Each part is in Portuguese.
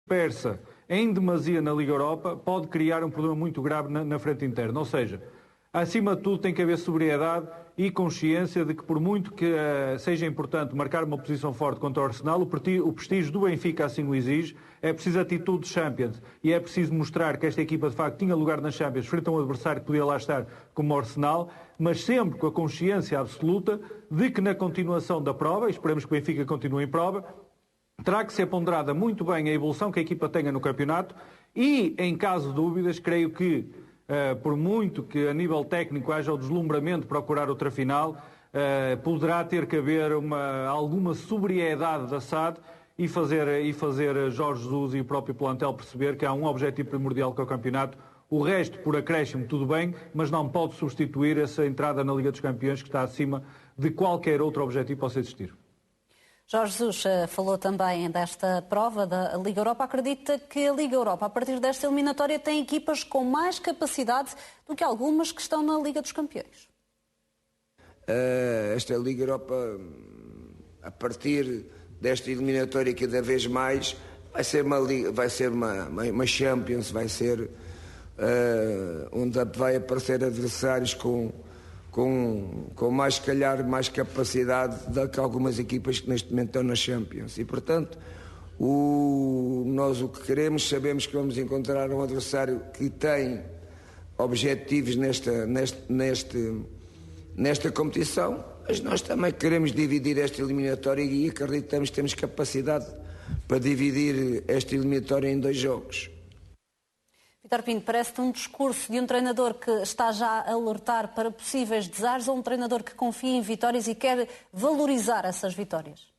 dispersa em demasia na Liga Europa, pode criar um problema muito grave na frente interna. Ou seja, acima de tudo tem que haver sobriedade e consciência de que, por muito que seja importante marcar uma posição forte contra o Arsenal, o prestígio do Benfica assim o exige, é preciso atitude de Champions e é preciso mostrar que esta equipa de facto tinha lugar nas Champions frente a um adversário que podia lá estar como o Arsenal, mas sempre com a consciência absoluta de que na continuação da prova, e esperemos que o Benfica continue em prova, terá que ser ponderada muito bem a evolução que a equipa tenha no campeonato e, em caso de dúvidas, creio que, por muito que a nível técnico haja o deslumbramento de procurar outra final, poderá ter que haver alguma sobriedade da SAD e fazer Jorge Jesus e o próprio plantel perceber que há um objetivo primordial que é o campeonato. O resto, por acréscimo, tudo bem, mas não pode substituir essa entrada na Liga dos Campeões que está acima de qualquer outro objetivo que possa existir. Jorge Jesus falou também desta prova da Liga Europa. Acredita que a Liga Europa, a partir desta eliminatória, tem equipas com mais capacidade do que algumas que estão na Liga dos Campeões? Esta Liga Europa, a partir desta eliminatória cada vez mais, vai ser uma Champions, vai ser onde vai aparecer adversários com mais, se calhar, mais capacidade do que algumas equipas que neste momento estão na Champions. E, portanto, nós o que queremos, sabemos que vamos encontrar um adversário que tem objetivos nesta competição, mas nós também queremos dividir esta eliminatória e acreditamos que temos capacidade para dividir esta eliminatória em 2 jogos. Vítor Pinto, parece-te um discurso de um treinador que está já a alertar para possíveis desaires ou um treinador que confia em vitórias e quer valorizar essas vitórias?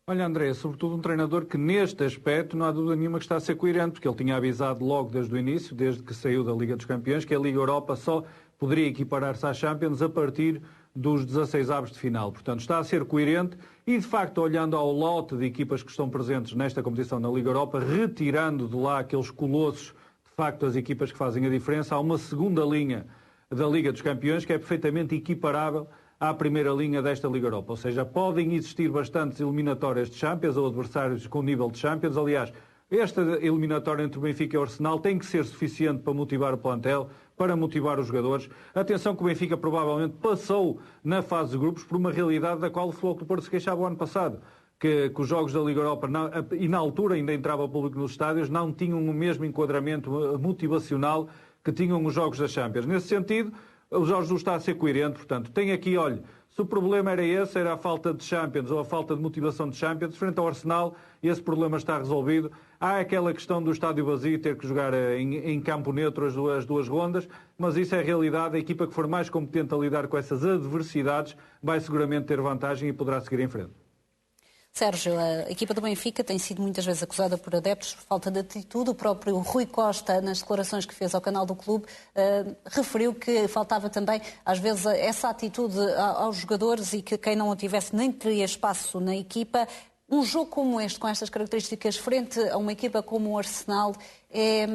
Olha, André, sobretudo um treinador que neste aspecto não há dúvida nenhuma que está a ser coerente, porque ele tinha avisado logo desde o início, desde que saiu da Liga dos Campeões, que a Liga Europa só poderia equiparar-se à Champions a partir dos 16avos de final. Portanto, está a ser coerente e, de facto, olhando ao lote de equipas que estão presentes nesta competição na Liga Europa, retirando de lá aqueles colossos, de facto, as equipas que fazem a diferença, há uma segunda linha da Liga dos Campeões que é perfeitamente equiparável à primeira linha desta Liga Europa. Ou seja, podem existir bastantes eliminatórias de Champions ou adversários com nível de Champions. Aliás, esta eliminatória entre o Benfica e o Arsenal tem que ser suficiente para motivar o plantel, para motivar os jogadores. Atenção que o Benfica provavelmente passou na fase de grupos por uma realidade da qual o Futebol Clube do Porto se queixava o ano passado. Que os jogos da Liga Europa, e na altura ainda entrava o público nos estádios, não tinham o mesmo enquadramento motivacional que tinham os jogos da Champions. Nesse sentido, o Jorge Jesus está a ser coerente, portanto, tem aqui, olha, se o problema era esse, era a falta de Champions ou a falta de motivação de Champions, frente ao Arsenal, esse problema está resolvido. Há aquela questão do estádio vazio, ter que jogar em campo neutro as duas rondas, mas isso é a realidade. A equipa que for mais competente a lidar com essas adversidades vai seguramente ter vantagem e poderá seguir em frente. Sérgio, a equipa do Benfica tem sido muitas vezes acusada por adeptos por falta de atitude. O próprio Rui Costa, nas declarações que fez ao canal do clube, referiu que faltava também, às vezes, essa atitude aos jogadores e que quem não a tivesse nem teria espaço na equipa. Um jogo como este, com estas características, frente a uma equipa como o Arsenal, é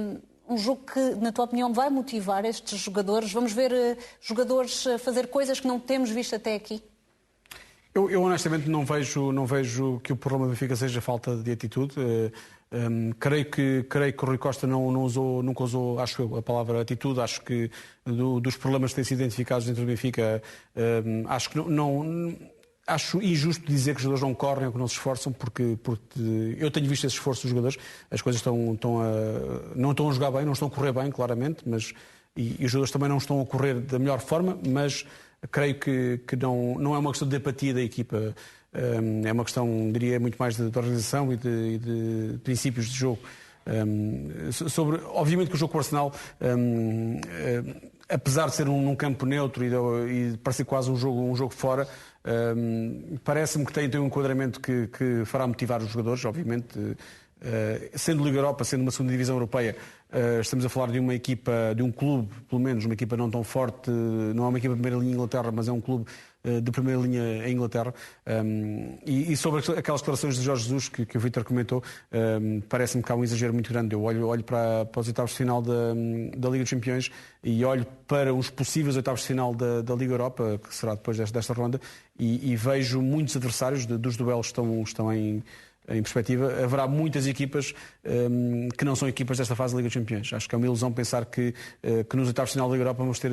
um jogo que, na tua opinião, vai motivar estes jogadores? Vamos ver jogadores fazer coisas que não temos visto até aqui? Eu honestamente não vejo que o problema do Benfica seja falta de atitude. Creio que o Rui Costa nunca usou, acho eu, a palavra atitude. Acho que dos problemas que têm sido identificados dentro do Benfica, acho que acho injusto dizer que os jogadores não correm ou que não se esforçam, porque eu tenho visto esse esforço dos jogadores. As coisas não estão a jogar bem, não estão a correr bem, claramente, e os jogadores também não estão a correr da melhor forma, mas creio que não é uma questão de apatia da equipa, é uma questão, diria, muito mais de organização e de princípios de jogo. Obviamente que o jogo com o Arsenal, apesar de ser num campo neutro e parecer quase um jogo fora, parece-me que tem um enquadramento que fará motivar os jogadores, obviamente. Sendo Liga Europa, sendo uma segunda divisão europeia, estamos a falar de uma equipa, de um clube, pelo menos uma equipa não tão forte, não é uma equipa de primeira linha em Inglaterra, mas é um clube de primeira linha em Inglaterra. E sobre aquelas declarações de Jorge Jesus que o Vítor comentou, parece-me que há um exagero muito grande. Eu olho para os oitavos de final da Liga dos Campeões e olho para os possíveis oitavos de final da Liga Europa, que será depois desta ronda, e vejo muitos adversários dos duelos que estão em em perspectiva, haverá muitas equipas que não são equipas desta fase da Liga dos Campeões. Acho que é uma ilusão pensar que nos oitavos de final da Liga Europa vamos ter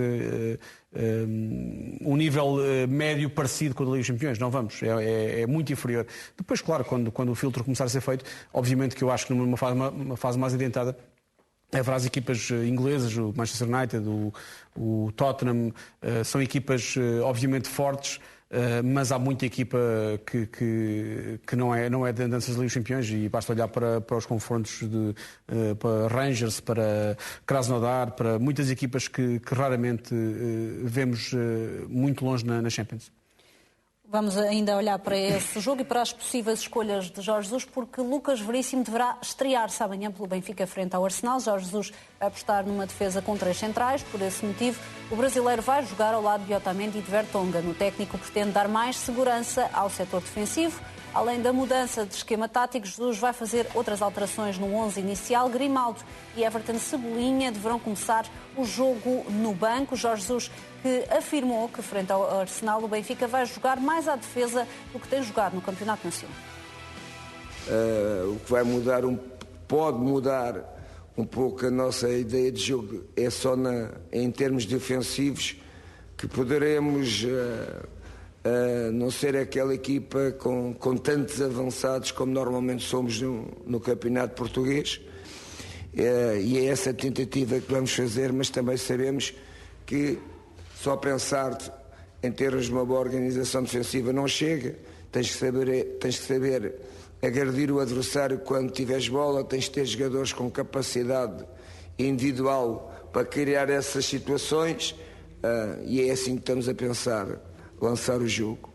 um nível médio parecido com o da Liga dos Campeões. Não vamos, é muito inferior. Depois, claro, quando o filtro começar a ser feito, obviamente que eu acho que numa fase mais adiantada haverá as equipas inglesas, o Manchester United, o Tottenham, são equipas obviamente fortes, mas há muita equipa que não é de andanças da Liga dos Campeões, e basta olhar para os confrontos para Rangers, para Krasnodar, para muitas equipas que raramente vemos muito longe na Champions. Vamos ainda olhar para esse jogo e para as possíveis escolhas de Jorge Jesus, porque Lucas Veríssimo deverá estrear-se amanhã pelo Benfica frente ao Arsenal. Jorge Jesus vai apostar numa defesa com 3 centrais. Por esse motivo, o brasileiro vai jogar ao lado de Otamendi e de Vertonghen. O técnico pretende dar mais segurança ao setor defensivo. Além da mudança de esquema tático, Jesus vai fazer outras alterações no 11 inicial. Grimaldo e Everton Cebolinha deverão começar o jogo no banco. Jorge Jesus, que afirmou que frente ao Arsenal o Benfica vai jogar mais à defesa do que tem jogado no Campeonato Nacional. O que vai mudar, pode mudar um pouco a nossa ideia de jogo, é só em termos defensivos que poderemos não ser aquela equipa com tantos avançados como normalmente somos no campeonato português, e é essa tentativa que vamos fazer, mas também sabemos que só pensar em termos uma boa organização defensiva não chega. Tens que saber agredir o adversário quando tiveres bola, tens de ter jogadores com capacidade individual para criar essas situações, e é assim que estamos a pensar lançar o jogo.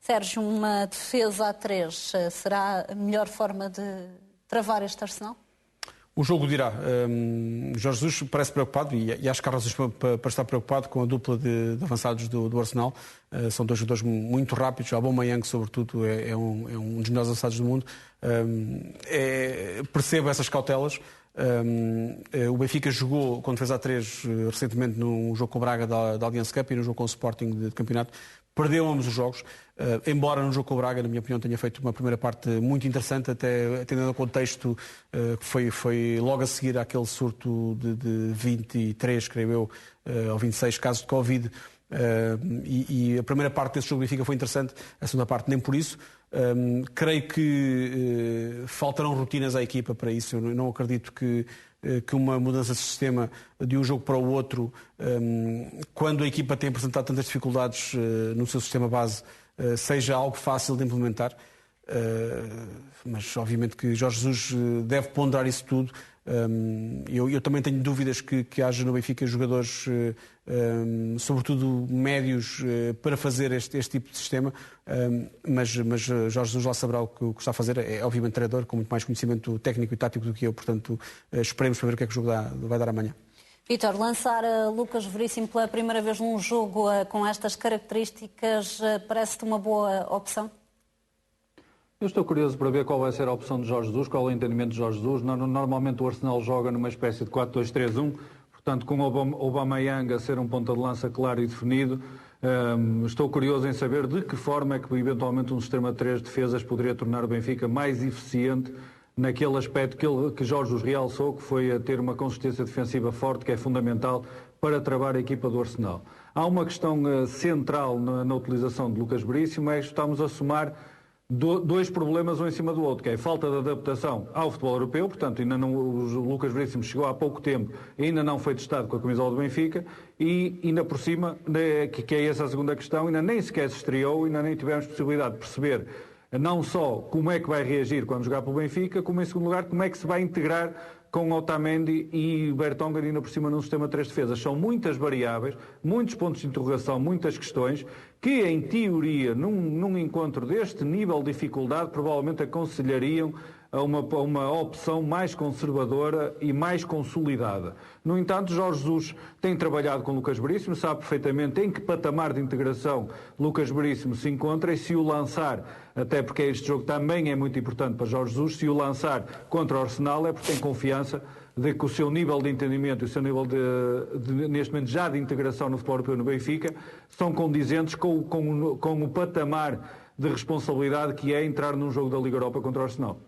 Sérgio, uma defesa a 3 será a melhor forma de travar este Arsenal? O jogo dirá. Jorge Jesus parece preocupado, e acho que há razões para estar preocupado com a dupla de avançados do Arsenal. São dois jogadores muito rápidos. Aubameyang, sobretudo, é um dos melhores avançados do mundo. Percebo essas cautelas. O Benfica jogou, quando fez a 3 recentemente, num jogo com o Braga da Allianz Cup e no jogo com o Sporting de campeonato. Perdeu ambos os jogos, embora no jogo com o Braga, na minha opinião, tenha feito uma primeira parte muito interessante, até atendendo ao contexto que foi logo a seguir àquele surto de 23, creio eu, ou 26 casos de Covid. E a primeira parte desse jogo do Benfica foi interessante, a segunda parte nem por isso. Creio que faltarão rotinas à equipa para isso. Eu não acredito que uma mudança de sistema de um jogo para o outro, quando a equipa tem apresentado tantas dificuldades no seu sistema base, seja algo fácil de implementar. Mas obviamente que Jorge Jesus deve ponderar isso tudo. Eu também tenho dúvidas que haja no Benfica jogadores, sobretudo médios, para fazer este tipo de sistema, mas Jorge Jesus lá saberá o que está a fazer. É obviamente treinador, com muito mais conhecimento técnico e tático do que eu, portanto esperemos para ver o que é que o jogo vai dar amanhã. Vítor, lançar Lucas Veríssimo pela primeira vez num jogo com estas características parece-te uma boa opção? Eu estou curioso para ver qual vai ser a opção de Jorge Jesus, qual é o entendimento de Jorge Jesus. Normalmente o Arsenal joga numa espécie de 4-2-3-1, portanto com o Aubameyang a ser um ponta de lança claro e definido. Estou curioso em saber de que forma é que eventualmente um sistema de 3 defesas poderia tornar o Benfica mais eficiente naquele aspecto que Jorge Jesus realçou, que foi a ter uma consistência defensiva forte, que é fundamental para travar a equipa do Arsenal. Há uma questão central na utilização de Lucas Veríssimo, é que estamos a somar dois problemas um em cima do outro, que é a falta de adaptação ao futebol europeu, portanto ainda não, o Lucas Veríssimo chegou há pouco tempo, ainda não foi testado com a camisola do Benfica, e ainda por cima, que é essa a segunda questão, ainda nem sequer se estreou, ainda nem tivemos possibilidade de perceber não só como é que vai reagir quando jogar pelo Benfica, como em segundo lugar como é que se vai integrar com Otamendi e Vertonghen ainda por cima num sistema de 3 defesas. São muitas variáveis, muitos pontos de interrogação, muitas questões que, em teoria, num encontro deste nível de dificuldade, provavelmente aconselhariam a uma opção mais conservadora e mais consolidada. No entanto, Jorge Jesus tem trabalhado com Lucas Veríssimo, sabe perfeitamente em que patamar de integração Lucas Veríssimo se encontra, e se o lançar, até porque este jogo também é muito importante para Jorge Jesus, se o lançar contra o Arsenal é porque tem confiança de que o seu nível de entendimento e o seu nível neste momento já de integração no futebol europeu no Benfica são condizentes com o patamar de responsabilidade que é entrar num jogo da Liga Europa contra o Arsenal.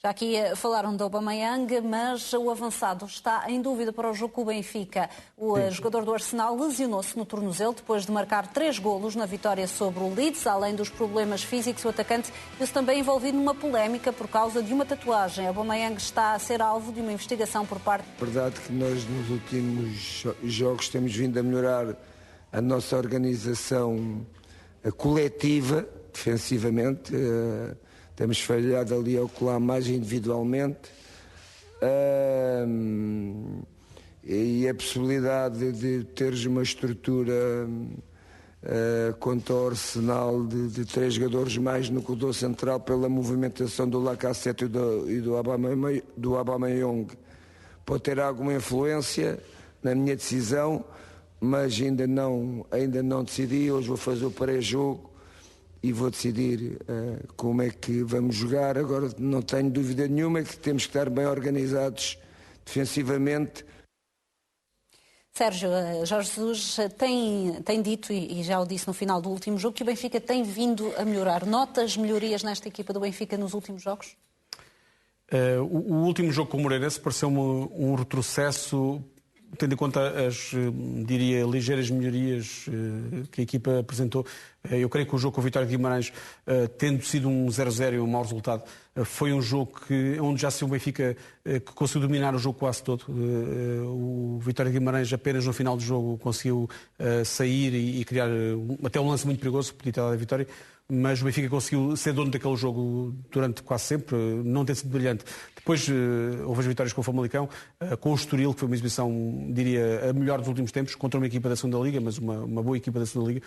Já aqui falaram do Aubameyang, mas o avançado está em dúvida para o jogo com o Benfica. O jogador do Arsenal lesionou-se no tornozelo depois de marcar 3 golos na vitória sobre o Leeds. Além dos problemas físicos, o atacante viu-se também envolvido numa polémica por causa de uma tatuagem. Aubameyang está a ser alvo de uma investigação por parte... Verdade que nós nos últimos jogos temos vindo a melhorar a nossa organização coletiva, defensivamente. Temos falhado ali ao colar mais individualmente e a possibilidade de teres uma estrutura quanto ao arsenal de 3 jogadores mais no corredor central pela movimentação do Lacazette e do Aubameyang pode ter alguma influência na minha decisão, mas ainda não decidi. Hoje vou fazer o pré-jogo e vou decidir como é que vamos jogar. Agora não tenho dúvida nenhuma que temos que estar bem organizados defensivamente. Sérgio, Jorge Jesus tem dito, e já o disse no final do último jogo, que o Benfica tem vindo a melhorar. Notas melhorias nesta equipa do Benfica nos últimos jogos? O último jogo com o Moreirense pareceu-me um retrocesso, tendo em conta as, diria, ligeiras melhorias que a equipa apresentou. Eu creio que o jogo com o Vitória de Guimarães, tendo sido um 0-0 e um mau resultado, foi um jogo onde já se o Benfica que conseguiu dominar o jogo quase todo. O Vitória de Guimarães apenas no final do jogo conseguiu sair e criar até um lance muito perigoso que podia ter dado a vitória. Mas o Benfica conseguiu ser dono daquele jogo durante quase sempre, não ter sido brilhante. Depois houve as vitórias com o Famalicão, com o Estoril, que foi uma exibição, diria, a melhor dos últimos tempos, contra uma equipa da segunda Liga, mas uma boa equipa da segunda Liga.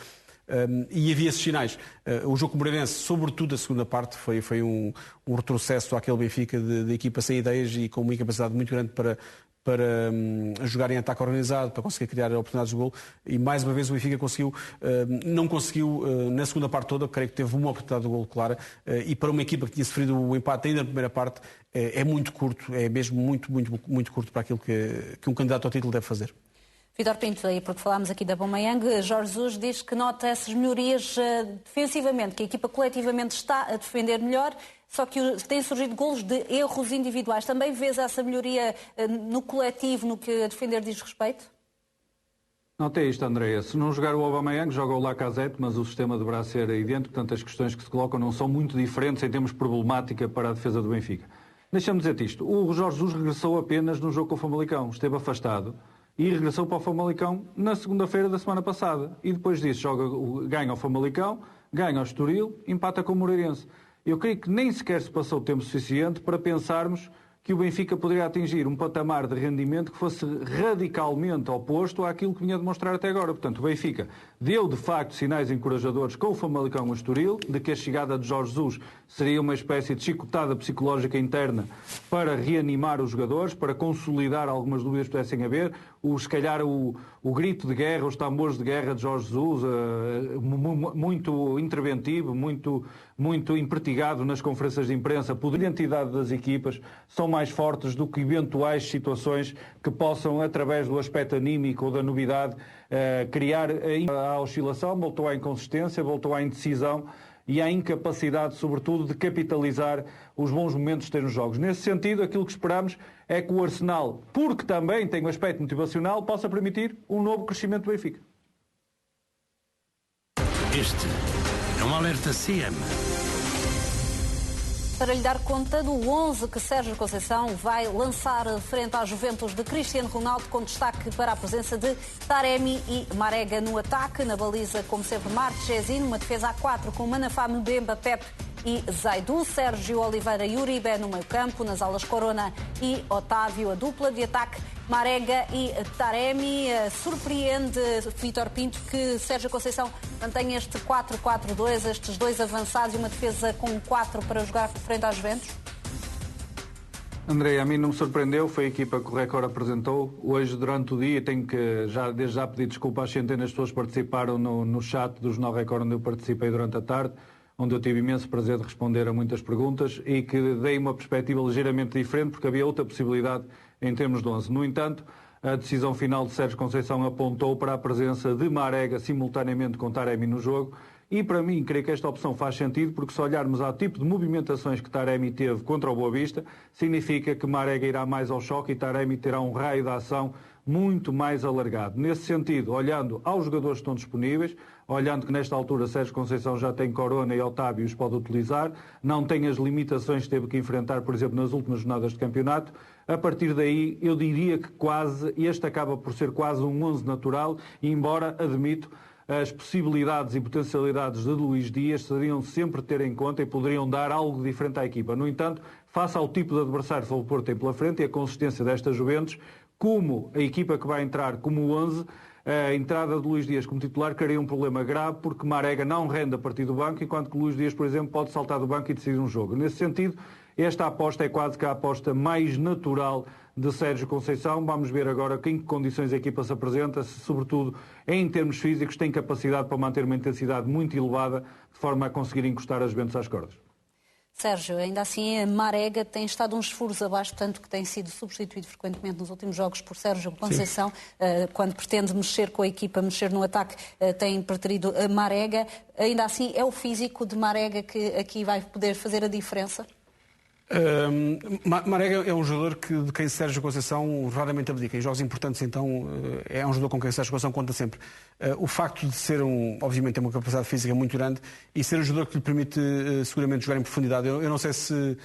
E havia esses sinais. O jogo com o Moreirense, sobretudo a segunda parte, foi um retrocesso àquele Benfica de equipa sem ideias e com uma incapacidade muito grande para jogar em ataque organizado, para conseguir criar oportunidades de golo. E mais uma vez o Benfica não conseguiu na segunda parte toda, creio que teve uma oportunidade de golo clara, e para uma equipa que tinha sofrido o empate ainda na primeira parte, é muito curto, é mesmo muito curto para aquilo que um candidato ao título deve fazer. Vítor Pinto, aí porque falámos aqui da Aubameyang, Jorge Jesus diz que nota essas melhorias defensivamente, que a equipa coletivamente está a defender melhor, só que têm surgido golos de erros individuais. Também vês essa melhoria no coletivo, no que a defender diz respeito? Nota isto, Andréia. Se não jogar o Aubameyang, joga o Lacazette, mas o sistema deverá ser idêntico, portanto as questões que se colocam não são muito diferentes em termos de problemática para a defesa do Benfica. Deixa-me dizer-te isto. O Jorge Jesus regressou apenas no jogo com o Famalicão, esteve afastado. E regressou para o Famalicão na segunda-feira da semana passada. E depois disso ganha o Famalicão, ganha o Estoril, empata com o Moreirense. Eu creio que nem sequer se passou tempo suficiente para pensarmos que o Benfica poderia atingir um patamar de rendimento que fosse radicalmente oposto àquilo que vinha a demonstrar até agora. Portanto, o Benfica deu, de facto, sinais encorajadores com o Famalicão e o Estoril, de que a chegada de Jorge Jesus seria uma espécie de chicotada psicológica interna para reanimar os jogadores, para consolidar algumas dúvidas que pudessem haver. Se calhar o grito de guerra, os tambores de guerra de Jorge Jesus, muito interventivo, muito empertigado nas conferências de imprensa, por identidade das equipas, são mais fortes do que eventuais situações que possam, através do aspecto anímico ou da novidade, criar a oscilação. Voltou à inconsistência, voltou à indecisão e à incapacidade, sobretudo, de capitalizar os bons momentos que tem nos jogos. Nesse sentido, aquilo que esperamos é que o Arsenal, porque também tem um aspecto motivacional, possa permitir um novo crescimento do Benfica. Este é um alerta CM. Para lhe dar conta do 11 que Sérgio Conceição vai lançar frente à Juventus de Cristiano Ronaldo, com destaque para a presença de Taremi e Marega no ataque. Na baliza, como sempre, Marchesín, uma defesa a 4 com Manafá, Mbemba, Pepe e Zaidu, Sérgio Oliveira e Uribe no meio-campo, nas alas Corona e Otávio, a dupla de ataque Marega e Taremi. Surpreende Vítor Pinto que Sérgio Conceição mantenha este 4-4-2, estes dois avançados e uma defesa com 4 para jogar frente às Juventus? André, a mim não me surpreendeu, foi a equipa que o Record apresentou. Hoje, durante o dia, tenho que desde já pedir desculpa às centenas de pessoas que participaram no chat do Jornal Record, onde eu participei durante a tarde, onde eu tive imenso prazer de responder a muitas perguntas e que dei uma perspectiva ligeiramente diferente, porque havia outra possibilidade em termos de 11. No entanto, a decisão final de Sérgio Conceição apontou para a presença de Marega simultaneamente com Taremi no jogo E para mim, creio que esta opção faz sentido, porque se olharmos ao tipo de movimentações que Taremi teve contra o Boa Vista, significa que Marega irá mais ao choque e Taremi terá um raio de ação muito mais alargado. Nesse sentido, olhando aos jogadores que estão disponíveis, olhando que nesta altura Sérgio Conceição já tem Corona e Otávio e os pode utilizar, não tem as limitações que teve que enfrentar, por exemplo, nas últimas jornadas de campeonato, a partir daí eu diria que este acaba por ser quase um 11 natural, embora, admito, as possibilidades e potencialidades de Luís Dias seriam sempre ter em conta e poderiam dar algo diferente à equipa. No entanto, face ao tipo de adversário que o Porto tem pela frente e a consistência desta Juventus, como a equipa que vai entrar como 11, a entrada de Luís Dias como titular cria um problema grave, porque Marega não rende a partir do banco, enquanto que Luís Dias, por exemplo, pode saltar do banco e decidir um jogo. Nesse sentido, esta aposta é quase que a aposta mais natural de Sérgio Conceição. Vamos ver agora em que condições a equipa se apresenta, se, sobretudo em termos físicos, tem capacidade para manter uma intensidade muito elevada, de forma a conseguir encostar as Juventus às cordas. Sérgio, ainda assim a Marega tem estado uns furos abaixo, tanto que tem sido substituído frequentemente nos últimos jogos por Sérgio Conceição. Quando pretende mexer com a equipa, mexer no ataque, tem preterido a Marega. Ainda assim, é o físico de Marega que aqui vai poder fazer a diferença? Marega é um jogador de quem Sérgio Conceição raramente abdica. Em jogos importantes, então, é um jogador com quem Sérgio Conceição conta sempre. O facto de ser obviamente, tem uma capacidade física muito grande e ser um jogador que lhe permite seguramente jogar em profundidade. Eu não sei se,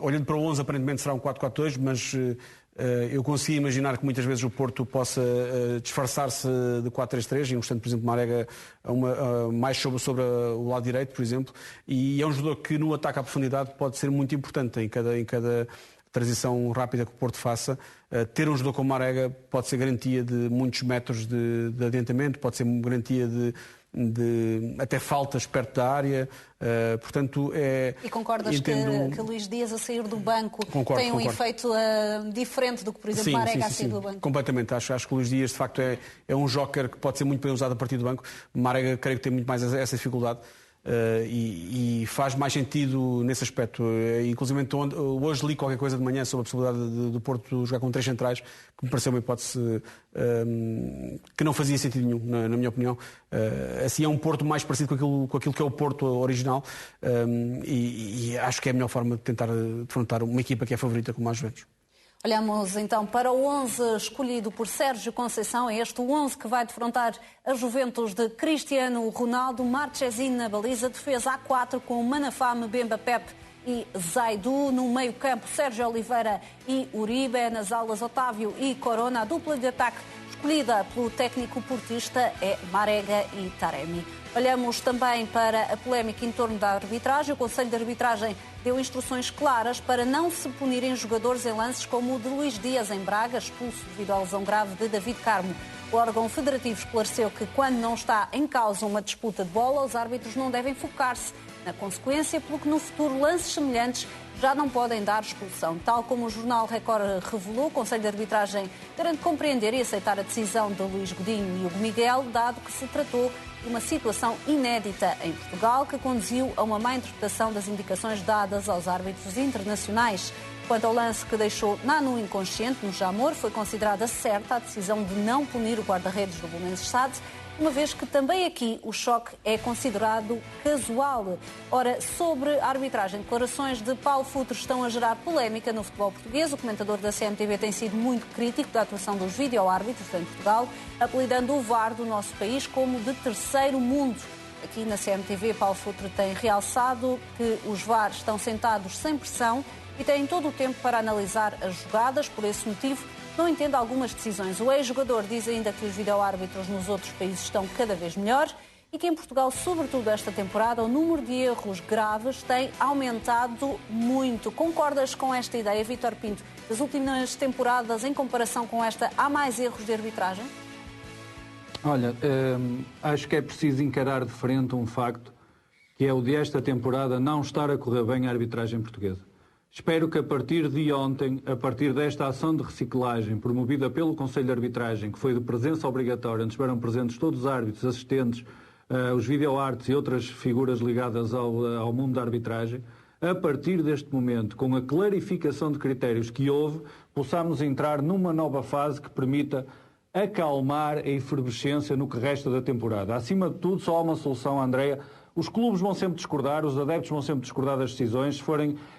olhando para o 11, aparentemente será um 4-4-2, mas eu consigo imaginar que muitas vezes o Porto possa disfarçar-se de 4-3-3, encostando, por exemplo, Marega mais sobre o lado direito, por exemplo, e é um jogador que no ataque à profundidade pode ser muito importante em cada transição rápida que o Porto faça. Ter um jogador como Marega pode ser garantia de muitos metros de adiantamento, pode ser garantia de até faltas perto da área, portanto E concordas que Luís Dias a sair do banco tem um efeito diferente do que, por exemplo, Marega a sair do banco? Completamente, acho que o Luís Dias de facto é um joker que pode ser muito bem usado a partir do banco. Marega creio que tem muito mais essa dificuldade. E faz mais sentido nesse aspecto. Inclusive, hoje li qualquer coisa de manhã sobre a possibilidade do Porto jogar com 3 centrais, que me pareceu uma hipótese que não fazia sentido nenhum, na minha opinião. Assim é um Porto mais parecido com aquilo que é o Porto original, e acho que é a melhor forma de tentar defrontar uma equipa que é favorita como a Juventus. Olhamos então para o 11 escolhido por Sérgio Conceição. É este o 11 que vai defrontar a Juventus de Cristiano Ronaldo, Marchesín na baliza, defesa A4 com Manafá, Mbemba, Pepe e Zaidu. No meio campo, Sérgio Oliveira e Uribe. Nas alas, Otávio e Corona. A dupla de ataque escolhida pelo técnico portista é Marega e Taremi. Olhamos também para a polémica em torno da arbitragem. O Conselho de Arbitragem deu instruções claras para não se punirem jogadores em lances como o de Luís Dias em Braga, expulso devido à lesão grave de David Carmo. O órgão federativo esclareceu que, quando não está em causa uma disputa de bola, os árbitros não devem focar-se na consequência, pelo que no futuro lances semelhantes já não podem dar expulsão. Tal como o jornal Record revelou, o Conselho de Arbitragem garante compreender e aceitar a decisão de Luís Godinho e Hugo Miguel, dado que se tratou de uma situação inédita em Portugal que conduziu a uma má interpretação das indicações dadas aos árbitros internacionais. Quanto ao lance que deixou Nanu inconsciente no Jamor, foi considerada certa a decisão de não punir o guarda-redes do Belenenses Stade, uma vez que também aqui o choque é considerado casual. Ora, sobre a arbitragem, declarações de Paulo Futre estão a gerar polémica no futebol português. O comentador da CMTV tem sido muito crítico da atuação dos vídeo-árbitros em Portugal, apelidando o VAR do nosso país como de terceiro mundo. Aqui na CMTV, Paulo Futre tem realçado que os VAR estão sentados sem pressão e têm todo o tempo para analisar as jogadas. Por esse motivo, não entendo algumas decisões. O ex-jogador diz ainda que os vídeo-árbitros nos outros países estão cada vez melhor e que em Portugal, sobretudo esta temporada, o número de erros graves tem aumentado muito. Concordas com esta ideia, Vítor Pinto? Das últimas temporadas, em comparação com esta, há mais erros de arbitragem? Olha, acho que é preciso encarar de frente um facto, que é o de esta temporada não estar a correr bem a arbitragem portuguesa. Espero que a partir de ontem, a partir desta ação de reciclagem promovida pelo Conselho de Arbitragem, que foi de presença obrigatória, onde estiveram presentes todos os árbitros, assistentes, os vídeo-artes e outras figuras ligadas ao mundo da arbitragem, a partir deste momento, com a clarificação de critérios que houve, possamos entrar numa nova fase que permita acalmar a efervescência no que resta da temporada. Acima de tudo, só há uma solução, Andréa. Os clubes vão sempre discordar, os adeptos vão sempre discordar das decisões.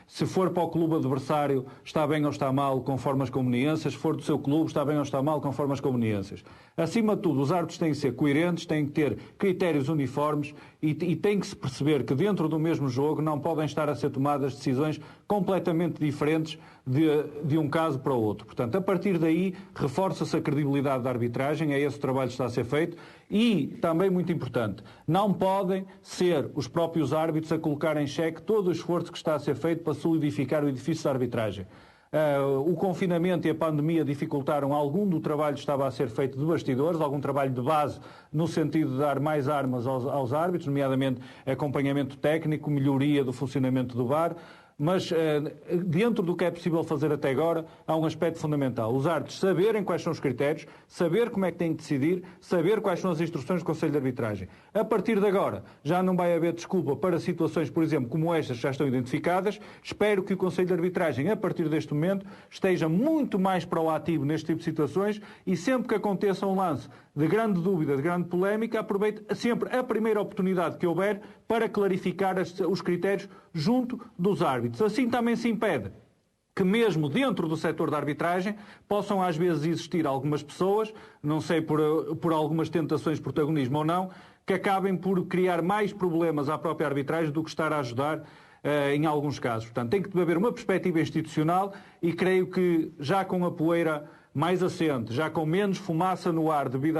Se for para o clube adversário, está bem ou está mal, conforme as conveniências. Se for do seu clube, está bem ou está mal, conforme as conveniências. Acima de tudo, os árbitros têm que ser coerentes, têm que ter critérios uniformes e tem que se perceber que dentro do mesmo jogo não podem estar a ser tomadas decisões completamente diferentes de um caso para o outro. Portanto, a partir daí, reforça-se a credibilidade da arbitragem, é esse o trabalho que está a ser feito. E, também muito importante, não podem ser os próprios árbitros a colocar em xeque todo o esforço que está a ser feito para solidificar o edifício da arbitragem. O confinamento e a pandemia dificultaram algum do trabalho que estava a ser feito de bastidores, algum trabalho de base no sentido de dar mais armas aos árbitros, nomeadamente acompanhamento técnico, melhoria do funcionamento do VAR. Mas dentro do que é possível fazer até agora, há um aspecto fundamental. Os árbitros saberem quais são os critérios, saber como é que têm de decidir, saber quais são as instruções do Conselho de Arbitragem. A partir de agora, já não vai haver desculpa para situações, por exemplo, como estas que já estão identificadas. Espero que o Conselho de Arbitragem, a partir deste momento, esteja muito mais proativo neste tipo de situações e sempre que aconteça um lance de grande dúvida, de grande polémica, aproveite sempre a primeira oportunidade que houver para clarificar os critérios junto dos árbitros. Assim também se impede que mesmo dentro do setor da arbitragem possam às vezes existir algumas pessoas, não sei por algumas tentações de protagonismo ou não, que acabem por criar mais problemas à própria arbitragem do que estar a ajudar em alguns casos. Portanto, tem que haver uma perspectiva institucional e creio que já com a poeira mais assente, já com menos fumaça no ar devido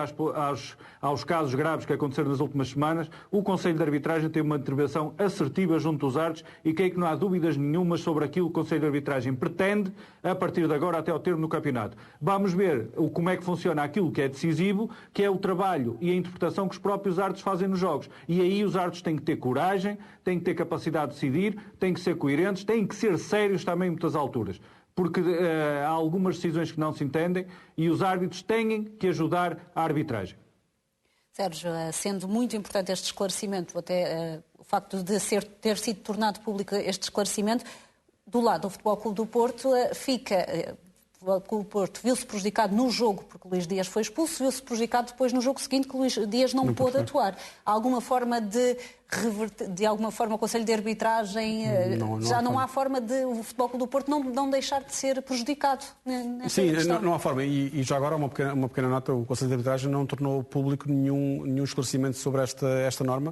aos casos graves que aconteceram nas últimas semanas, o Conselho de Arbitragem tem uma intervenção assertiva junto dos árbitros e creio que não há dúvidas nenhumas sobre aquilo que o Conselho de Arbitragem pretende a partir de agora até ao termo do campeonato. Vamos ver como é que funciona aquilo que é decisivo, que é o trabalho e a interpretação que os próprios árbitros fazem nos jogos. E aí os árbitros têm que ter coragem, têm que ter capacidade de decidir, têm que ser coerentes, têm que ser sérios também em muitas alturas. Porque há algumas decisões que não se entendem e os árbitros têm que ajudar a arbitragem. Sérgio, sendo muito importante este esclarecimento, até o facto de ter sido tornado público este esclarecimento, do lado do Futebol Clube do Porto, o Futebol Clube do Porto viu-se prejudicado no jogo porque Luís Dias foi expulso, viu-se prejudicado depois no jogo seguinte que Luís Dias não pôde atuar. Há alguma forma de alguma forma o Conselho de Arbitragem não há forma de o Futebol Clube do Porto não deixar de ser prejudicado nessa questão? Sim, não há forma. E já agora uma pequena nota, o Conselho de Arbitragem não tornou público nenhum esclarecimento sobre esta norma.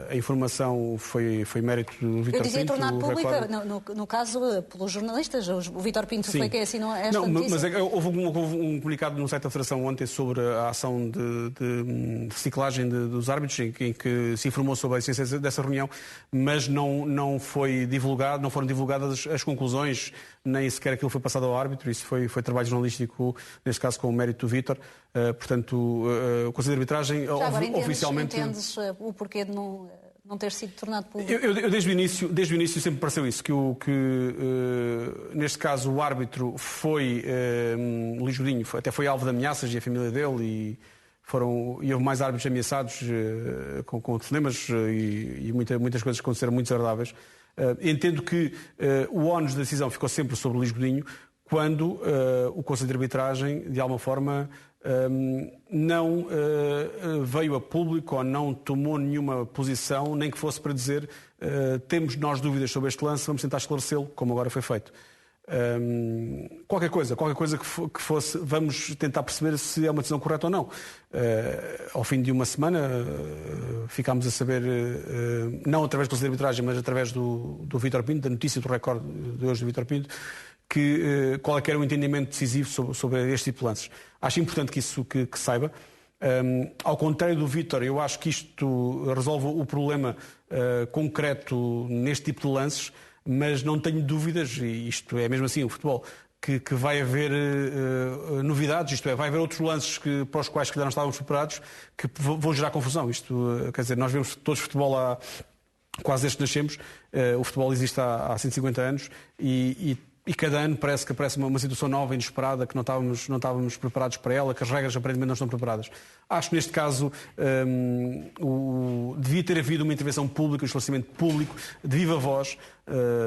A informação foi mérito do Vítor Pinto. Eu dizia tornar pública, no caso, pelos jornalistas. O Vítor Pinto foi quem assinou esta notícia. Mas houve um comunicado no site da Federação ontem sobre a ação de reciclagem dos árbitros, em que se informou sobre a existência dessa reunião, mas não foram divulgadas as conclusões, nem sequer aquilo foi passado ao árbitro. Isso foi trabalho jornalístico, neste caso com o mérito do Vítor. Portanto, o Conselho de Arbitragem oficialmente... Entendes o porquê de não ter sido tornado público? Eu desde o início sempre pareceu isso, que neste caso o árbitro foi Luís Godinho, até foi alvo de ameaças e a família dele, e houve mais árbitros ameaçados com telefonemas e muitas coisas que aconteceram muito desagradáveis. Entendo que o ónus da decisão ficou sempre sobre Luís Godinho, quando o Conselho de Arbitragem, de alguma forma, não veio a público ou não tomou nenhuma posição, nem que fosse para dizer temos nós dúvidas sobre este lance, vamos tentar esclarecê-lo, como agora foi feito. Qualquer coisa que fosse, vamos tentar perceber se é uma decisão correta ou não. Ao fim de uma semana ficámos a saber, não através do Conselho de Arbitragem, mas através do Vítor Pinto, da notícia do Record de hoje do Vítor Pinto, que qual é que era o entendimento decisivo sobre este tipo de lances. Acho importante que isso que saiba. Ao contrário do Vítor, eu acho que isto resolve o problema concreto neste tipo de lances, mas não tenho dúvidas, e isto é mesmo assim o futebol, que vai haver novidades, isto é, vai haver outros lances para os quais que não estávamos preparados, que vão gerar confusão. Isto, quer dizer, nós vemos todos futebol quase desde que nascemos, o futebol existe há 150 anos e cada ano parece uma situação nova, inesperada, que não estávamos preparados para ela, que as regras aparentemente não estão preparadas. Acho que neste caso devia ter havido uma intervenção pública, um esclarecimento público, de viva voz,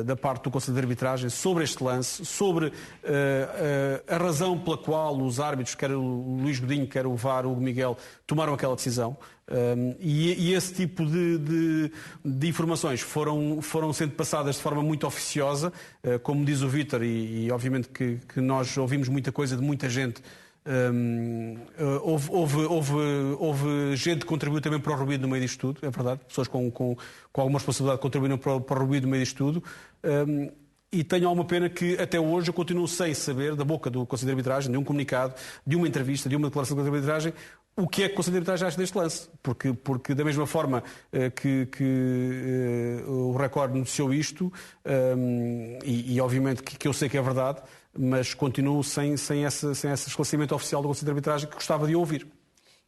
da parte do Conselho de Arbitragem sobre este lance, sobre a razão pela qual os árbitros, quer o Luís Godinho, quer o VAR, o Hugo Miguel, tomaram aquela decisão. E esse tipo de informações foram sendo passadas de forma muito oficiosa, como diz o Vítor, e obviamente que nós ouvimos muita coisa de muita gente. Houve gente que contribuiu também para o ruído no meio disto tudo, é verdade, pessoas com alguma responsabilidade contribuíram para o ruído no meio disto tudo. E tenho alguma pena que até hoje eu continuo sem saber, da boca do Conselho de Arbitragem, de um comunicado, de uma entrevista, de uma declaração do Conselho de Arbitragem, o que é que o Conselho de Arbitragem acha deste lance. Porque da mesma forma que o Record noticiou isto, e obviamente que eu sei que é verdade, mas continuo sem esse esclarecimento oficial do Conselho de Arbitragem que gostava de ouvir.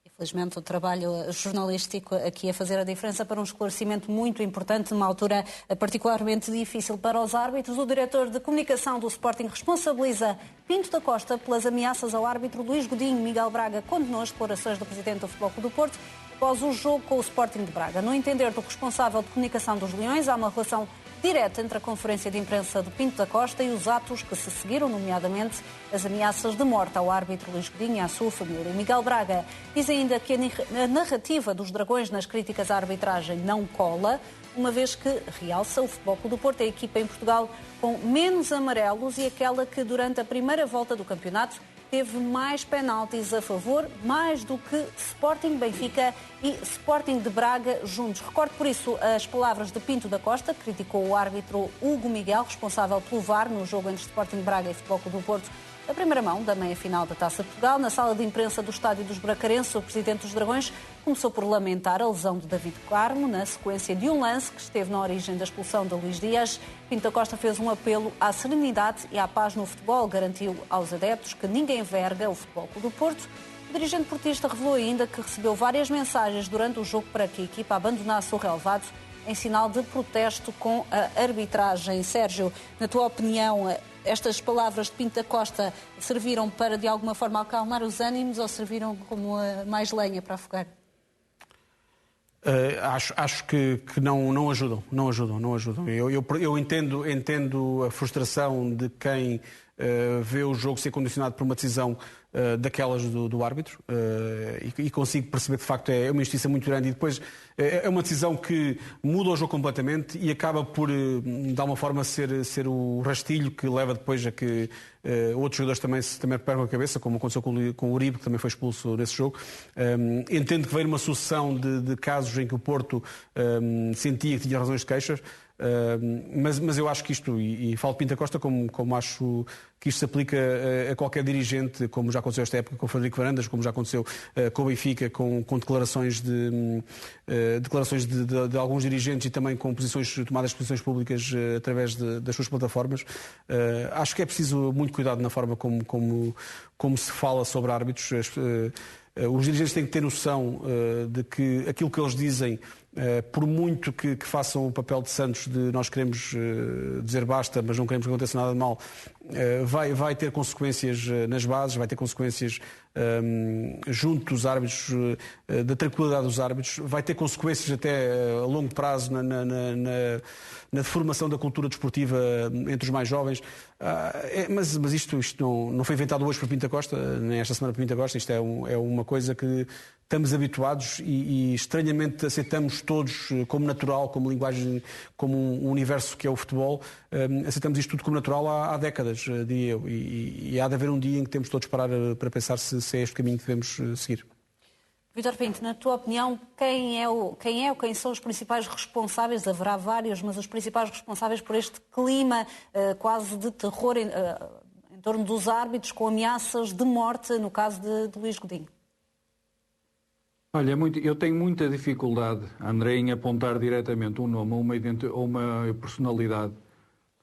Infelizmente, o trabalho jornalístico aqui a fazer a diferença para um esclarecimento muito importante, numa altura particularmente difícil para os árbitros. O diretor de comunicação do Sporting responsabiliza Pinto da Costa pelas ameaças ao árbitro. Luís Godinho. Miguel Braga condenou as declarações do presidente do Futebol Clube do Porto após o jogo com o Sporting de Braga. No entender do responsável de comunicação dos Leões, há uma relação direta entre a conferência de imprensa de Pinto da Costa e os atos que se seguiram, nomeadamente as ameaças de morte ao árbitro Luís Godinho e à sua família. Miguel Braga diz ainda que a narrativa dos Dragões nas críticas à arbitragem não cola, uma vez que, realça, o Futebol Clube do Porto é a equipa em Portugal com menos amarelos e aquela que, durante a primeira volta do campeonato, teve mais penaltis a favor, mais do que Sporting, Benfica e Sporting de Braga juntos. Recordo por isso as palavras de Pinto da Costa, que criticou o árbitro Hugo Miguel, responsável pelo VAR no jogo entre Sporting de Braga e Futebol Clube do Porto, a primeira mão da meia-final da Taça de Portugal. Na sala de imprensa do estádio dos Bracarenses, o presidente dos Dragões começou por lamentar a lesão de David Carmo, na sequência de um lance que esteve na origem da expulsão de Luís Dias. Pinto da Costa fez um apelo à serenidade e à paz no futebol, garantiu aos adeptos que ninguém verga o Futebol Clube do Porto. O dirigente portista revelou ainda que recebeu várias mensagens durante o jogo para que a equipa abandonasse o relvado em sinal de protesto com a arbitragem. Sérgio, na tua opinião, estas palavras de Pinto da Costa serviram para, de alguma forma, acalmar os ânimos ou serviram como mais lenha para afogar? Acho que não ajudam. Eu entendo a frustração de quem vê o jogo ser condicionado por uma decisão daquelas do árbitro e consigo perceber que de facto é uma injustiça muito grande e depois é uma decisão que muda o jogo completamente e acaba por de alguma forma ser o rastilho que leva depois a que outros jogadores também percam a cabeça, como aconteceu com o Uribe, que também foi expulso nesse jogo. Entendo que veio uma sucessão de casos em que o Porto sentia que tinha razões de queixas. Mas eu acho que isto, e falo de Pinto da Costa como acho que isto se aplica a qualquer dirigente, como já aconteceu esta época com o Frederico Varandas, como já aconteceu com o Benfica, com declarações de alguns dirigentes e também com tomadas de posições públicas através das suas plataformas. Acho que é preciso muito cuidado na forma como se fala sobre árbitros. Os dirigentes têm que ter noção de que aquilo que eles dizem, por muito que façam o papel de santos de nós queremos dizer basta, mas não queremos que aconteça nada de mal, vai ter consequências nas bases, vai ter consequências junto dos árbitros, da tranquilidade dos árbitros, vai ter consequências até a longo prazo na formação da cultura desportiva entre os mais jovens. Mas isto não foi inventado hoje por Pinto da Costa, nem esta semana por Pinto da Costa. Isto é uma coisa que estamos habituados e estranhamente aceitamos todos como natural, como linguagem, como um universo que é o futebol. Aceitamos isto tudo como natural há décadas, diria eu. E há de haver um dia em que temos todos parar para pensar se é este caminho que devemos seguir. Vítor Pinto, na tua opinião, quem são os principais responsáveis? Haverá vários, mas os principais responsáveis por este clima quase de terror em torno dos árbitros, com ameaças de morte, no caso de Luís Godinho? Olha, eu tenho muita dificuldade, André, em apontar diretamente um nome ou uma personalidade,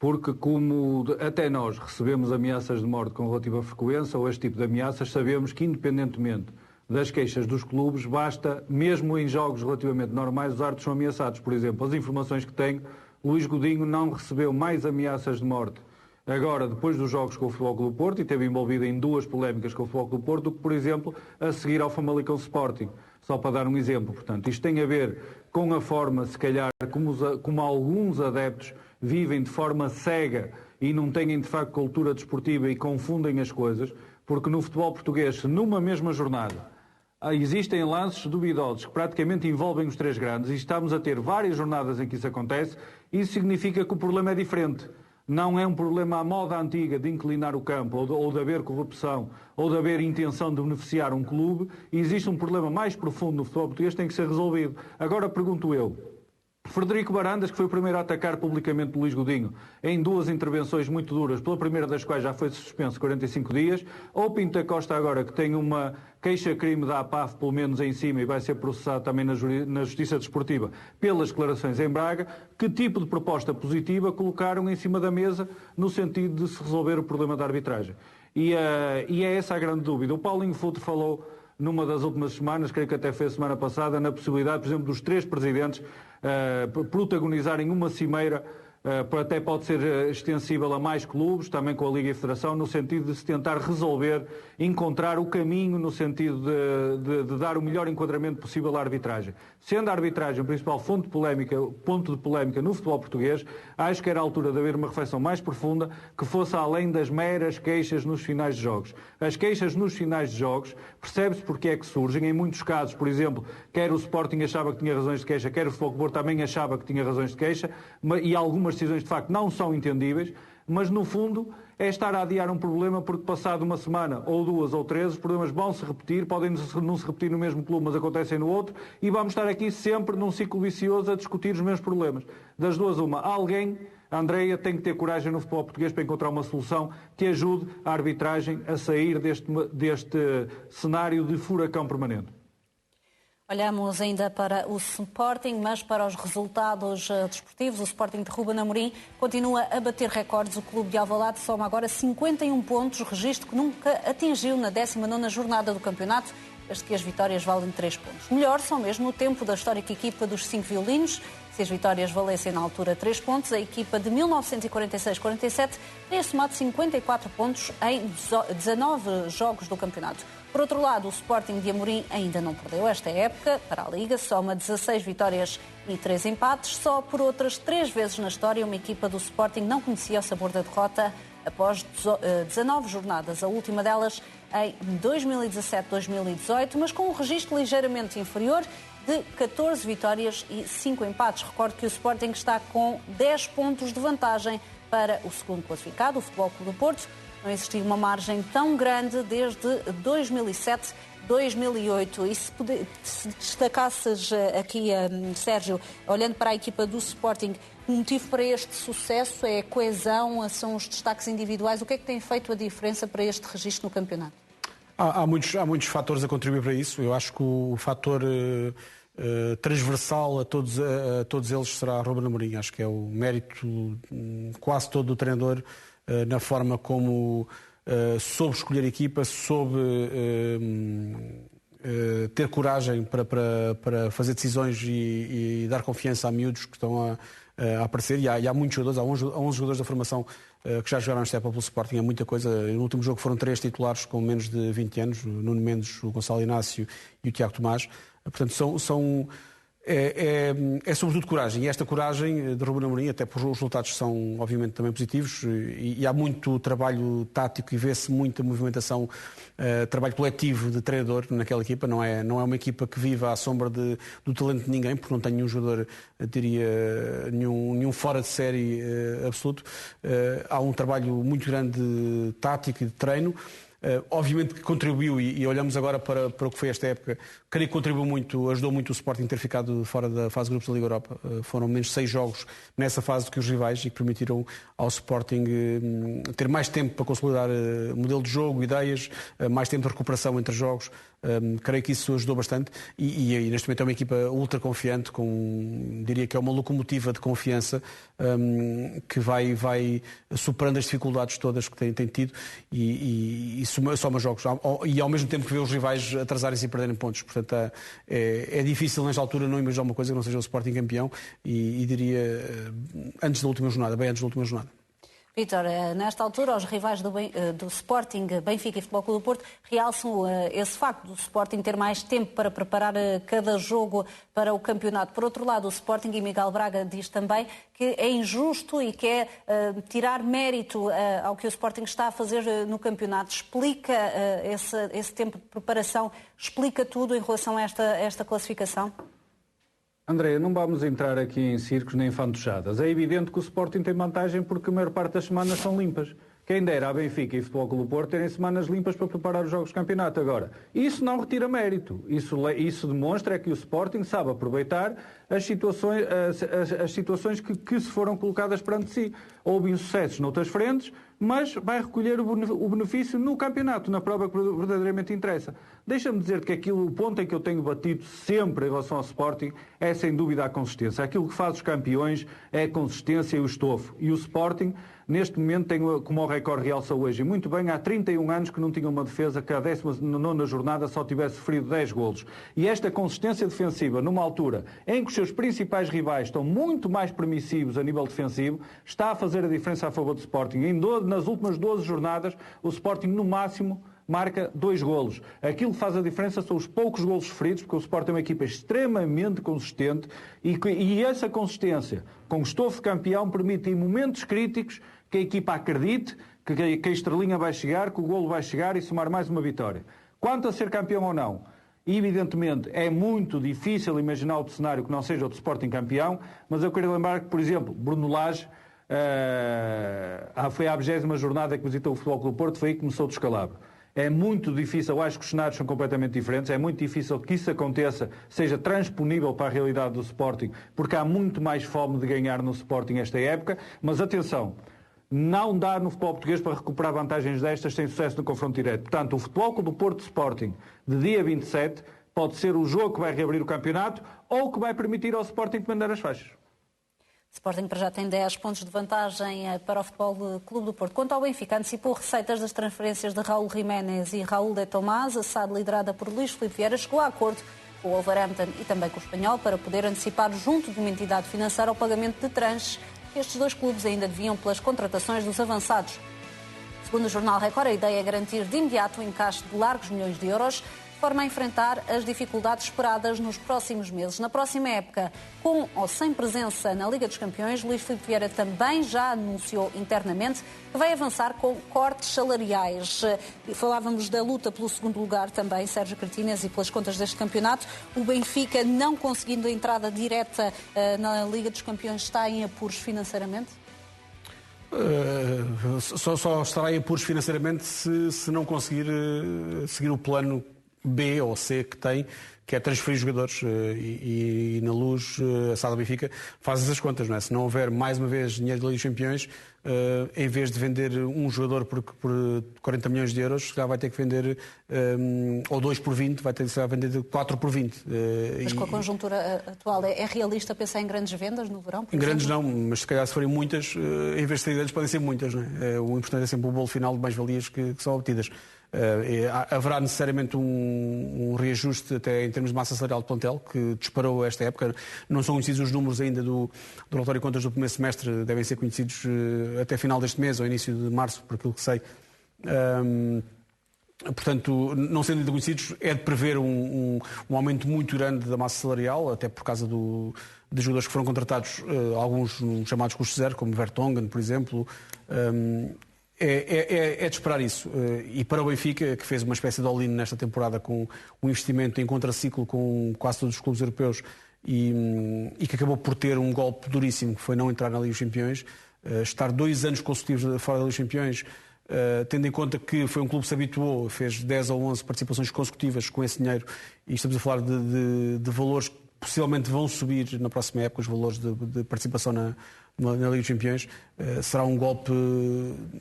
porque como até nós recebemos ameaças de morte com relativa frequência, ou este tipo de ameaças, sabemos que independentemente das queixas dos clubes, basta, mesmo em jogos relativamente normais, os árbitros são ameaçados. Por exemplo, as informações que tenho, Luís Godinho não recebeu mais ameaças de morte agora, depois dos jogos com o Futebol Clube do Porto, e esteve envolvido em 2 polémicas com o Futebol Clube do Porto, do que, por exemplo, a seguir ao Famalicão Sporting. Só para dar um exemplo. Portanto, isto tem a ver com a forma, se calhar, como alguns adeptos vivem de forma cega e não têm de facto cultura desportiva e confundem as coisas, porque no futebol português, numa mesma jornada, existem lances duvidosos que praticamente envolvem os três grandes e estamos a ter várias jornadas em que isso acontece. Isso significa que o problema é diferente. Não é um problema à moda antiga de inclinar o campo ou de haver corrupção ou de haver intenção de beneficiar um clube. Existe um problema mais profundo no futebol português que tem que ser resolvido. Agora pergunto eu, Frederico Barandas, que foi o primeiro a atacar publicamente Luís Godinho em duas intervenções muito duras, pela primeira das quais já foi suspenso 45 dias, ou Pinto da Costa agora, que tem uma queixa-crime da APAF, pelo menos em cima, e vai ser processado também na Justiça Desportiva pelas declarações em Braga, que tipo de proposta positiva colocaram em cima da mesa no sentido de se resolver o problema da arbitragem? E é essa a grande dúvida. O Paulinho Futre falou numa das últimas semanas, creio que até foi a semana passada, na possibilidade, por exemplo, dos três presidentes protagonizarem uma cimeira, até pode ser extensível a mais clubes, também com a Liga e a Federação, no sentido de se tentar resolver, encontrar o caminho no sentido de dar o melhor enquadramento possível à arbitragem. Sendo a arbitragem o principal ponto de polémica no futebol português, acho que era a altura de haver uma reflexão mais profunda que fosse além das meras queixas nos finais de jogos. As queixas nos finais de jogos, percebe-se porque é que surgem. Em muitos casos, por exemplo, quer o Sporting achava que tinha razões de queixa, quer o Futebol Clube Porto também achava que tinha razões de queixa, e algumas decisões de facto não são entendíveis, mas no fundo é estar a adiar um problema porque passado uma semana ou duas ou três os problemas vão se repetir, podem não se repetir no mesmo clube, mas acontecem no outro, e vamos estar aqui sempre num ciclo vicioso a discutir os mesmos problemas. Das duas uma, alguém, a Andreia, tem que ter coragem no futebol português para encontrar uma solução que ajude a arbitragem a sair deste cenário de furacão permanente. Olhamos ainda para o Sporting, mas para os resultados desportivos. O Sporting de Ruben Amorim continua a bater recordes. O clube de Alvalade soma agora 51 pontos, registro que nunca atingiu na 19ª jornada do campeonato, desde que as vitórias valem 3 pontos. Melhor são mesmo o tempo da histórica equipa dos 5 violinos. Se as vitórias valessem na altura 3 pontos, a equipa de 1946-47 teria somado 54 pontos em 19 jogos do campeonato. Por outro lado, o Sporting de Amorim ainda não perdeu esta época para a Liga, soma 16 vitórias e 3 empates. Só por outras 3 vezes na história uma equipa do Sporting não conhecia o sabor da derrota após 19 jornadas, a última delas em 2017-2018, mas com um registro ligeiramente inferior de 14 vitórias e 5 empates. Recordo que o Sporting está com 10 pontos de vantagem para o segundo classificado, o Futebol Clube do Porto. Não existia uma margem tão grande desde 2007-2008. E se destacasses aqui, Sérgio, olhando para a equipa do Sporting, o motivo para este sucesso é a coesão, são os destaques individuais. O que é que tem feito a diferença para este registro no campeonato? Há muitos fatores a contribuir para isso. Eu acho que o fator transversal a todos eles será Ruben Amorim. Acho que é o mérito quase todo do treinador na forma como soube escolher a equipa, soube ter coragem para fazer decisões e dar confiança a miúdos que estão a aparecer. E há muitos jogadores, há 11 jogadores da formação que já jogaram esta época pelo Sporting, é muita coisa. No último jogo foram 3 titulares com menos de 20 anos, o Nuno Mendes, o Gonçalo Inácio e o Tiago Tomás. Portanto, é sobretudo coragem, e esta coragem de Ruben Amorim, até porque os resultados são obviamente também positivos, e há muito trabalho tático e vê-se muita movimentação, trabalho coletivo de treinador naquela equipa. Não é uma equipa que vive à sombra do talento de ninguém, porque não tem nenhum jogador, diria, nenhum fora de série absoluto. Há um trabalho muito grande tático e de treino. Obviamente que contribuiu, e olhamos agora para o que foi esta época, creio que contribuiu muito, ajudou muito o Sporting a ter ficado fora da fase de grupos da Liga Europa. Foram menos 6 jogos nessa fase do que os rivais, e que permitiram ao Sporting ter mais tempo para consolidar modelo de jogo, ideias, mais tempo de recuperação entre jogos. Creio que isso ajudou bastante, e neste momento é uma equipa ultra confiante, diria que é uma locomotiva de confiança, que vai superando as dificuldades todas que tem tido, e soma jogos, e ao mesmo tempo que vê os rivais atrasarem-se e perderem pontos. Portanto, é difícil nesta altura não imaginar uma coisa que não seja o Sporting campeão, e diria antes da última jornada, bem antes da última jornada. Vítor, nesta altura, os rivais do Sporting, Benfica e Futebol Clube do Porto realçam esse facto do Sporting ter mais tempo para preparar cada jogo para o campeonato. Por outro lado, o Sporting, e Miguel Braga diz também que é injusto e quer tirar mérito ao que o Sporting está a fazer no campeonato. Explica esse tempo de preparação, explica tudo em relação a esta classificação? André, não vamos entrar aqui em circos nem fantochadas. É evidente que o Sporting tem vantagem porque a maior parte das semanas são limpas. Quem dera a Benfica e Futebol Clube do Porto terem semanas limpas para preparar os jogos de campeonato. Agora, isso não retira mérito. Isso demonstra que o Sporting sabe aproveitar as situações que se foram colocadas perante si. Houve insucessos noutras frentes, mas vai recolher o benefício no campeonato, na prova que verdadeiramente interessa. Deixa-me dizer que o ponto em que eu tenho batido sempre em relação ao Sporting é sem dúvida a consistência. Aquilo que faz os campeões é a consistência e o estofo. E o Sporting, neste momento, tem, como o recorde realça hoje, e muito bem, há 31 anos que não tinha uma defesa que à 19ª jornada só tivesse sofrido 10 golos. E esta consistência defensiva, numa altura em que os seus principais rivais estão muito mais permissivos a nível defensivo, está a fazer a diferença a favor do Sporting. Nas últimas 12 jornadas, o Sporting, no máximo, marca 2 golos. Aquilo que faz a diferença são os poucos golos sofridos, porque o Sporting é uma equipa extremamente consistente e essa consistência, com o estofo de campeão, permite em momentos críticos que a equipa acredite que a estrelinha vai chegar, que o golo vai chegar e somar mais uma vitória. Quanto a ser campeão ou não, evidentemente é muito difícil imaginar outro cenário que não seja o do Sporting campeão, mas eu queria lembrar que, por exemplo, Bruno Lage foi à 20ª jornada que visitou o Futebol Clube do Porto, foi aí que começou o descalabro. É muito difícil, eu acho que os cenários são completamente diferentes, é muito difícil que isso aconteça, seja transponível para a realidade do Sporting, porque há muito mais fome de ganhar no Sporting esta época, mas atenção, não dá no futebol português para recuperar vantagens destas sem sucesso no confronto direto. Portanto, o Futebol Clube do Porto Sporting, de dia 27, pode ser o jogo que vai reabrir o campeonato ou que vai permitir ao Sporting comandar as faixas. O Sporting para já tem 10 pontos de vantagem para o Futebol Clube do Porto. Quanto ao Benfica, antecipou receitas das transferências de Raúl Jiménez e Raúl de Tomás. A SAD, liderada por Luís Filipe Vieira, chegou a acordo com o Wolverhampton e também com o Espanhol para poder antecipar junto de uma entidade financeira o pagamento de tranches. Estes dois clubes ainda deviam pelas contratações dos avançados. Segundo o jornal Record, a ideia é garantir de imediato o encaixe de largos milhões de euros, de forma a enfrentar as dificuldades esperadas nos próximos meses. Na próxima época, com ou sem presença na Liga dos Campeões, Luís Filipe Vieira também já anunciou internamente que vai avançar com cortes salariais. Falávamos da luta pelo segundo lugar também, Sérgio Cretinas, e pelas contas deste campeonato. O Benfica, não conseguindo a entrada direta na Liga dos Campeões, está em apuros financeiramente? Só estará em apuros financeiramente se não conseguir seguir o plano B ou C que tem, que é transferir jogadores, e na Luz a SAD Benfica faz essas contas, não é? Se não houver mais uma vez dinheiro da Liga dos Campeões, em vez de vender um jogador por 40 milhões de euros, já vai ter que vender ou 2 por 20, vai ter que vender 4 por 20. Mas com a conjuntura atual, é realista pensar em grandes vendas no verão? Em grandes não, mas se calhar se forem muitas, em vez de ser grandes podem ser muitas, não é? O importante é sempre o bolo final de mais-valias que são obtidas. Haverá necessariamente um reajuste até em termos de massa salarial de plantel, que disparou esta época. Não são conhecidos os números ainda do relatório de contas do primeiro semestre, devem ser conhecidos até final deste mês ou início de março, por aquilo que sei. Portanto, não sendo ainda conhecidos, é de prever um aumento muito grande da massa salarial, até por causa de jogadores que foram contratados, alguns chamados custo zero, como Vertonghen, por exemplo. É de esperar isso. E para o Benfica, que fez uma espécie de all-in nesta temporada com um investimento em contraciclo com quase todos os clubes europeus e que acabou por ter um golpe duríssimo, que foi não entrar na Liga dos Campeões, estar 2 anos consecutivos fora da Liga dos Campeões, tendo em conta que foi um clube que se habituou, fez 10 ou 11 participações consecutivas com esse dinheiro, e estamos a falar de valores que possivelmente vão subir na próxima época, os valores de participação na Liga dos Campeões. Será um golpe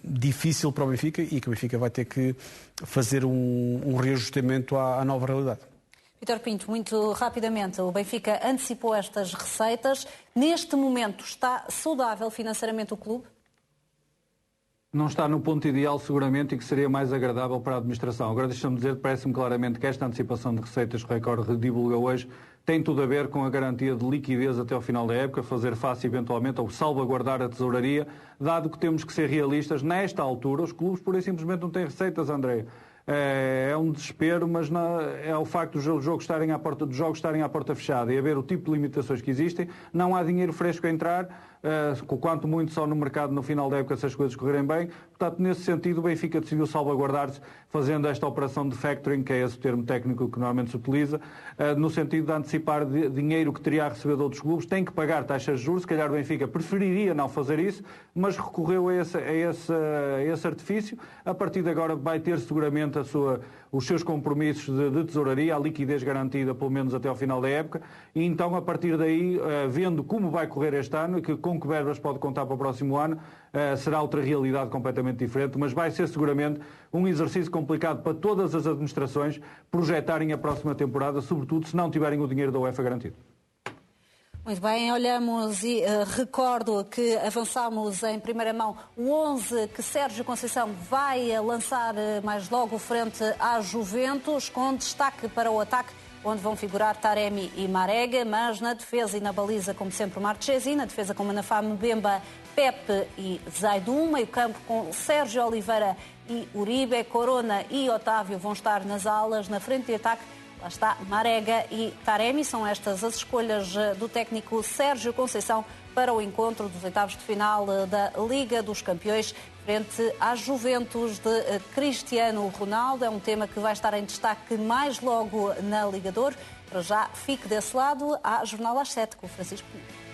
difícil para o Benfica e que o Benfica vai ter que fazer um reajustamento à nova realidade. Vítor Pinto, muito rapidamente, o Benfica antecipou estas receitas. Neste momento está saudável financeiramente o clube? Não está no ponto ideal, seguramente, e que seria mais agradável para a administração. Agora, deixa-me dizer, parece-me claramente que esta antecipação de receitas que o Record divulga hoje tem tudo a ver com a garantia de liquidez até ao final da época, fazer face, eventualmente, ou salvaguardar a tesouraria, dado que temos que ser realistas. Nesta altura, os clubes, pura e simplesmente, não têm receitas, André. É um desespero, mas é o facto dos jogos estarem à porta fechada e haver o tipo de limitações que existem, não há dinheiro fresco a entrar, quanto muito só no mercado no final da época se as coisas correrem bem. Portanto, nesse sentido, o Benfica decidiu salvaguardar-se fazendo esta operação de factoring, que é esse o termo técnico que normalmente se utiliza, no sentido de antecipar dinheiro que teria a receber de outros clubes, tem que pagar taxas de juros, se calhar o Benfica preferiria não fazer isso, mas recorreu a esse artifício. A partir de agora vai ter seguramente os seus compromissos de tesouraria, a liquidez garantida pelo menos até ao final da época, e então a partir daí, vendo como vai correr este ano e com que verbas pode contar para o próximo ano, será outra realidade completamente diferente, mas vai ser seguramente um exercício complicado para todas as administrações projetarem a próxima temporada, sobretudo se não tiverem o dinheiro da UEFA garantido. Muito bem, olhamos e recordo que avançamos em primeira mão o 11 que Sérgio Conceição vai lançar mais logo frente à Juventus, com destaque para o ataque, onde vão figurar Taremi e Marega, mas na defesa e na baliza, como sempre, Marchesi, na defesa com Manafá, Mbemba, Pepe e Zaidu, meio campo com Sérgio Oliveira e Uribe, Corona e Otávio vão estar nas alas, na frente de ataque. Lá está Marega e Taremi, são estas as escolhas do técnico Sérgio Conceição para o encontro dos oitavos de final da Liga dos Campeões frente às Juventus de Cristiano Ronaldo. É um tema que vai estar em destaque mais logo na Liga de Ouro. Para já, fique desse lado, há Jornal às 7 com o Francisco Pinto.